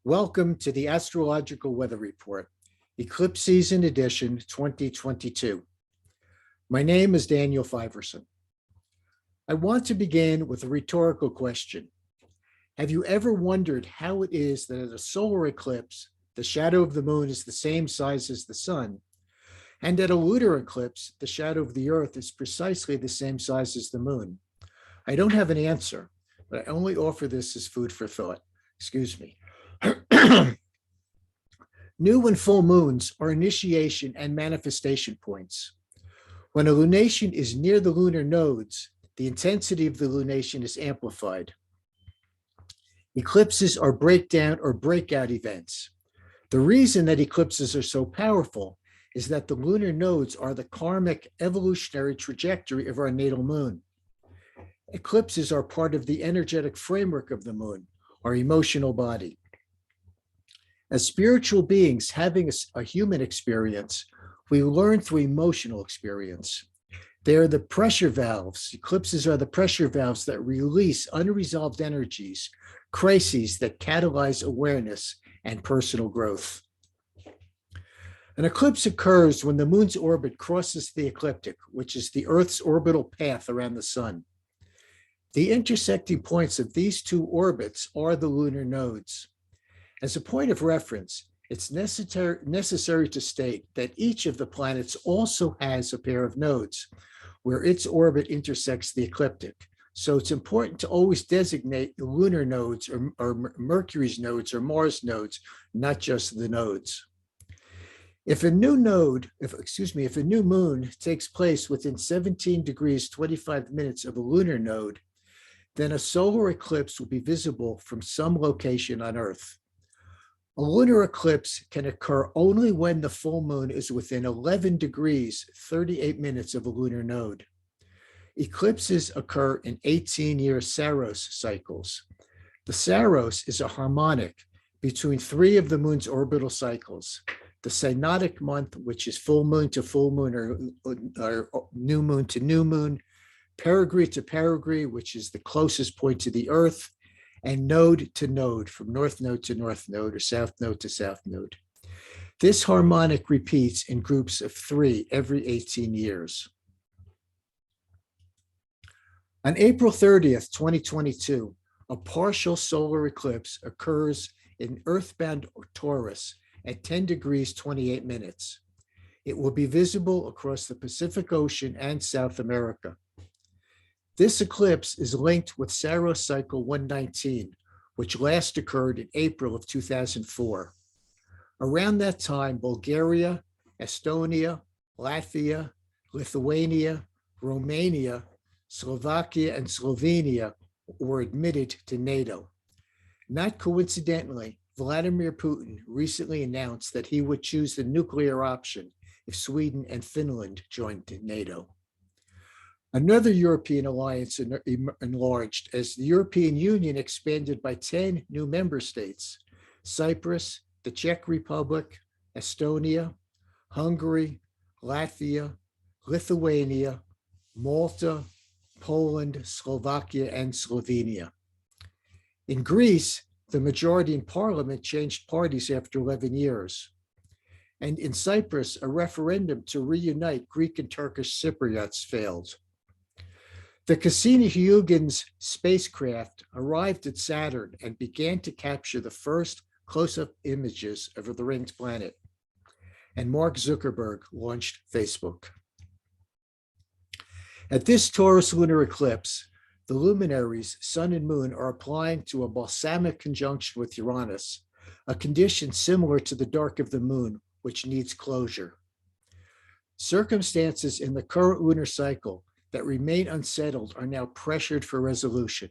Welcome to the Astrological Weather Report, Eclipse Season Edition 2022. My name is Daniel Fiverson. I want to begin with a rhetorical question. Have you ever wondered how it is that at a solar eclipse, the shadow of the moon is the same size as the sun, and at a lunar eclipse, the shadow of the earth is precisely the same size as the moon? I don't have an answer, but I only offer this as food for thought. Excuse me. New and full moons are initiation and manifestation points. When a lunation is near the lunar nodes, the intensity of the lunation is amplified. Eclipses are breakdown or breakout events. The reason that eclipses are so powerful is that the lunar nodes are the karmic evolutionary trajectory of our natal moon. Eclipses are part of the energetic framework of the moon, our emotional body. As spiritual beings having a human experience, we learn through emotional experience. They are the pressure valves. Eclipses are the pressure valves that release unresolved energies, crises that catalyze awareness and personal growth. An eclipse occurs when the moon's orbit crosses the ecliptic, which is the Earth's orbital path around the sun. The intersecting points of these two orbits are the lunar nodes. As a point of reference, it's necessary to state that each of the planets also has a pair of nodes where its orbit intersects the ecliptic. So it's important to always designate the lunar nodes or Mercury's nodes or Mars nodes, not just the nodes. If a new moon takes place within 17 degrees 25 minutes of a lunar node, then a solar eclipse will be visible from some location on Earth. A lunar eclipse can occur only when the full moon is within 11 degrees 38 minutes of a lunar node. Eclipses occur in 18-year Saros cycles. The Saros is a harmonic between three of the moon's orbital cycles: the synodic month, which is full moon to full moon or new moon to new moon, perigee to perigee, which is the closest point to the Earth, and node to node, from north node to north node or south node to south node. This harmonic repeats in groups of three every 18 years. On April 30th, 2022, a partial solar eclipse occurs in earthbound Taurus at 10 degrees 28 minutes. It will be visible across the Pacific Ocean and South America. This eclipse is linked with Saros cycle 119, which last occurred in April of 2004. Around that time, Bulgaria, Estonia, Latvia, Lithuania, Romania, Slovakia, and Slovenia were admitted to NATO. Not coincidentally, Vladimir Putin recently announced that he would choose the nuclear option if Sweden and Finland joined NATO. Another European alliance enlarged as the European Union expanded by 10 new member states: Cyprus, the Czech Republic, Estonia, Hungary, Latvia, Lithuania, Malta, Poland, Slovakia, and Slovenia. In Greece, the majority in parliament changed parties after 11 years. And in Cyprus, a referendum to reunite Greek and Turkish Cypriots failed. The Cassini-Huygens spacecraft arrived at Saturn and began to capture the first close-up images of the ringed planet. And Mark Zuckerberg launched Facebook. At this Taurus lunar eclipse, the luminaries, sun and moon, are applying to a balsamic conjunction with Uranus, a condition similar to the dark of the moon, which needs closure. Circumstances in the current lunar cycle that remain unsettled are now pressured for resolution.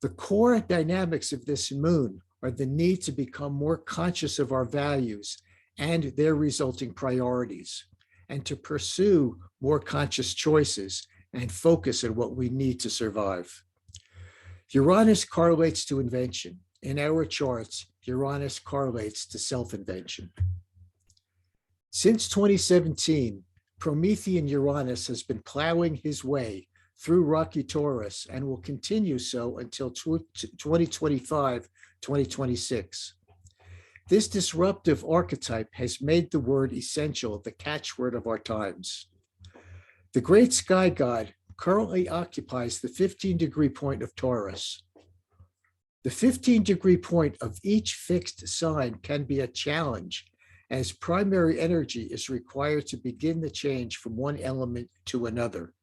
The core dynamics of this moon are the need to become more conscious of our values and their resulting priorities, and to pursue more conscious choices and focus on what we need to survive. Uranus correlates to invention. In our charts, Uranus correlates to self-invention. Since 2017, Promethean Uranus has been plowing his way through rocky Taurus and will continue so until 2025, 2026. This disruptive archetype has made the word essential the catchword of our times. The great sky god currently occupies the 15-degree point of Taurus. The 15-degree point of each fixed sign can be a challenge, as primary energy is required to begin the change from one element to another.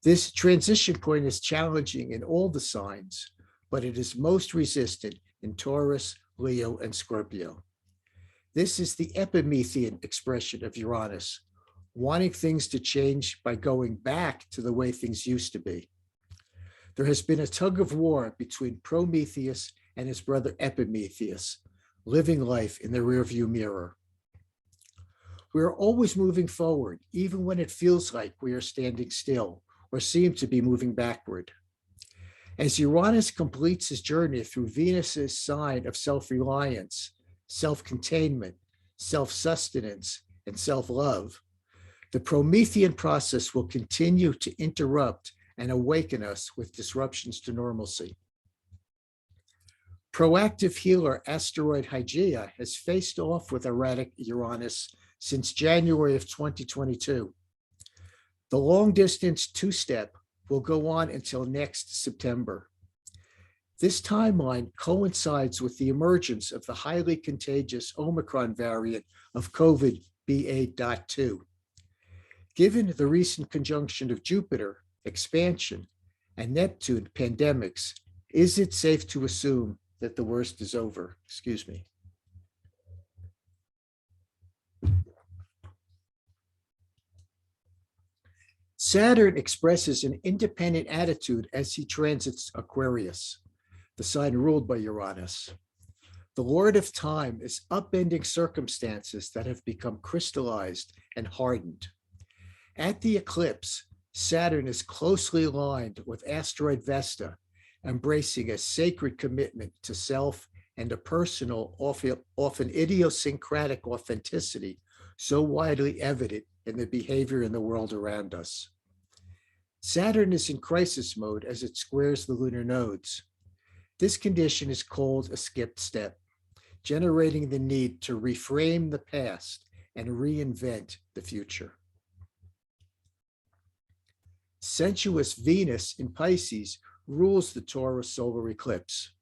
This transition point is challenging in all the signs, but it is most resistant in Taurus, Leo, and Scorpio. This is the epimethean expression of Uranus, wanting things to change by going back to the way things used to be. There has been a tug of war between Prometheus and his brother Epimetheus, living life in the rearview mirror. We are always moving forward, even when it feels like we are standing still or seem to be moving backward. As Uranus completes his journey through Venus's sign of self-reliance, self-containment, self-sustenance, and self-love, the Promethean process will continue to interrupt and awaken us with disruptions to normalcy. Proactive healer asteroid Hygeia has faced off with erratic Uranus since January of 2022. The long-distance two-step will go on until next September. This timeline coincides with the emergence of the highly contagious Omicron variant of COVID BA.2. Given the recent conjunction of Jupiter, expansion, and Neptune, pandemics, is it safe to assume that the worst is over? Excuse me. Saturn expresses an independent attitude as he transits Aquarius, the sign ruled by Uranus. The Lord of Time is upending circumstances that have become crystallized and hardened. At the eclipse, Saturn is closely aligned with asteroid Vesta, embracing a sacred commitment to self and a personal, often idiosyncratic authenticity so widely evident in the behavior in the world around us. Saturn is in crisis mode as it squares the lunar nodes. This condition is called a skipped step, generating the need to reframe the past and reinvent the future. Sensuous Venus in Pisces rules the Taurus solar eclipse.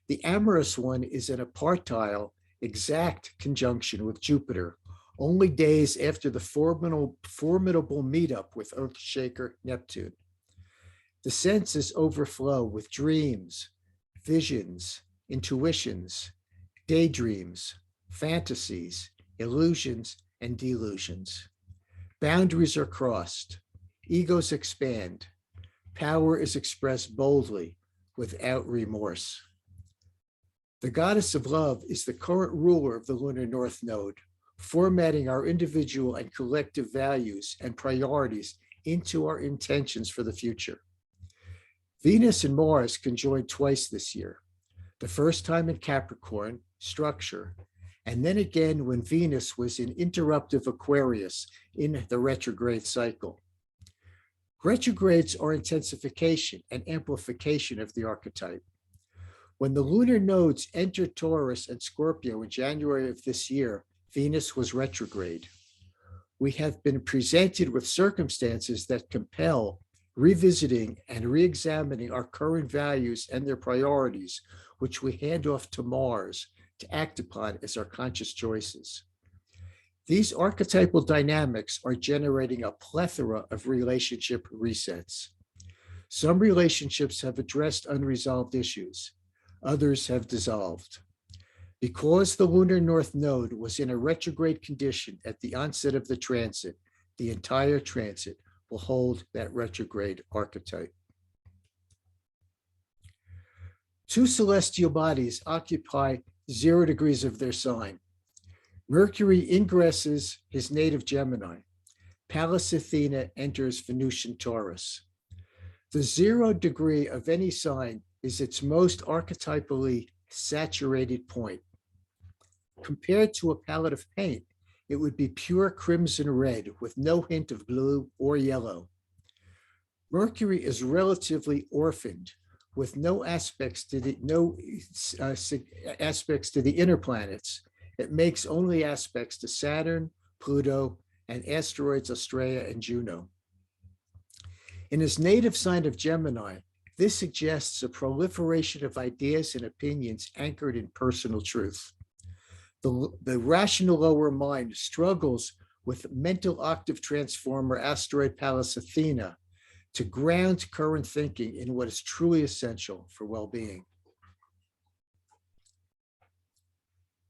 The amorous one is in a partile, exact conjunction with Jupiter, only days after the formidable meetup with Earthshaker Neptune. The senses overflow with dreams, visions, intuitions, daydreams, fantasies, illusions, and delusions. Boundaries are crossed, egos expand, power is expressed boldly without remorse. The goddess of love is the current ruler of the lunar north node, formatting our individual and collective values and priorities into our intentions for the future. Venus and Mars conjoined twice this year, the first time in Capricorn, structure, and then again when Venus was in interruptive Aquarius in the retrograde cycle. Retrogrades are intensification and amplification of the archetype. When the lunar nodes entered Taurus and Scorpio in January of this year, Venus was retrograde. We have been presented with circumstances that compel revisiting and re-examining our current values and their priorities, which we hand off to Mars to act upon as our conscious choices. These archetypal dynamics are generating a plethora of relationship resets. Some relationships have addressed unresolved issues. Others have dissolved. Because the lunar north node was in a retrograde condition at the onset of the transit, the entire transit will hold that retrograde archetype. Two celestial bodies occupy 0 degrees of their sign. Mercury ingresses his native Gemini. Pallas Athene enters Venusian Taurus. The 0 degree of any sign is its most archetypally saturated point. Compared to a palette of paint, it would be pure crimson red with no hint of blue or yellow. Mercury is relatively orphaned, with no aspects to the inner planets. It makes only aspects to Saturn, Pluto, and asteroids Astraea and Juno. In his native sign of Gemini, this suggests a proliferation of ideas and opinions anchored in personal truth. The rational lower mind struggles with mental octave transformer asteroid Pallas Athene to ground current thinking in what is truly essential for well-being.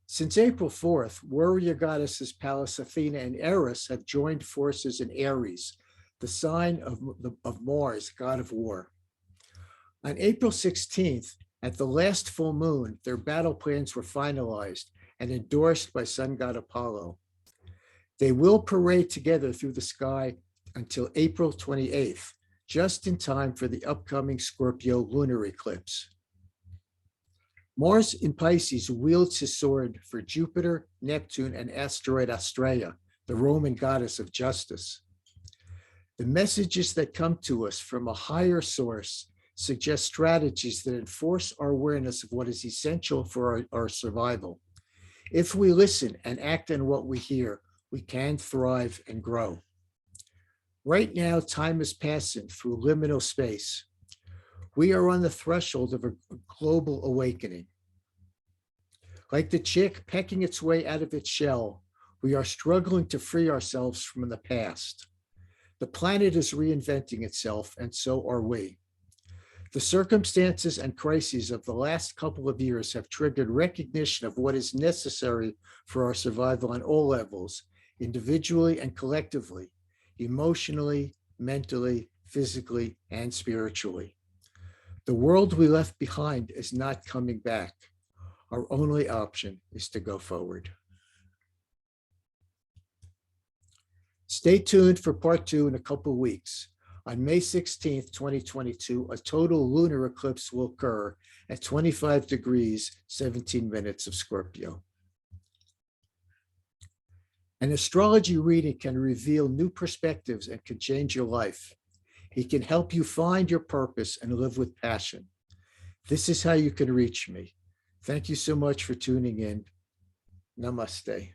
Since April 4th, warrior goddesses Pallas Athene and Eris have joined forces in Eris, the sign of Mars, god of war. On April 16th, at the last full moon, their battle plans were finalized and endorsed by sun god Apollo. They will parade together through the sky until April 28th, just in time for the upcoming Scorpio lunar eclipse. Mars in Pisces wields his sword for Jupiter, Neptune, and asteroid Astraea, the Roman goddess of justice. The messages that come to us from a higher source suggest strategies that enforce our awareness of what is essential for our survival. If we listen and act on what we hear, we can thrive and grow. Right now, time is passing through liminal space. We are on the threshold of a global awakening. Like the chick pecking its way out of its shell, we are struggling to free ourselves from the past. The planet is reinventing itself, and so are we. The circumstances and crises of the last couple of years have triggered recognition of what is necessary for our survival on all levels, individually and collectively, emotionally, mentally, physically, and spiritually. The world we left behind is not coming back. Our only option is to go forward. Stay tuned for part 2 in a couple weeks. On May 16th, 2022, a total lunar eclipse will occur at 25 degrees, 17 minutes of Scorpio. An astrology reading can reveal new perspectives and can change your life. It can help you find your purpose and live with passion. This is how you can reach me. Thank you so much for tuning in. Namaste.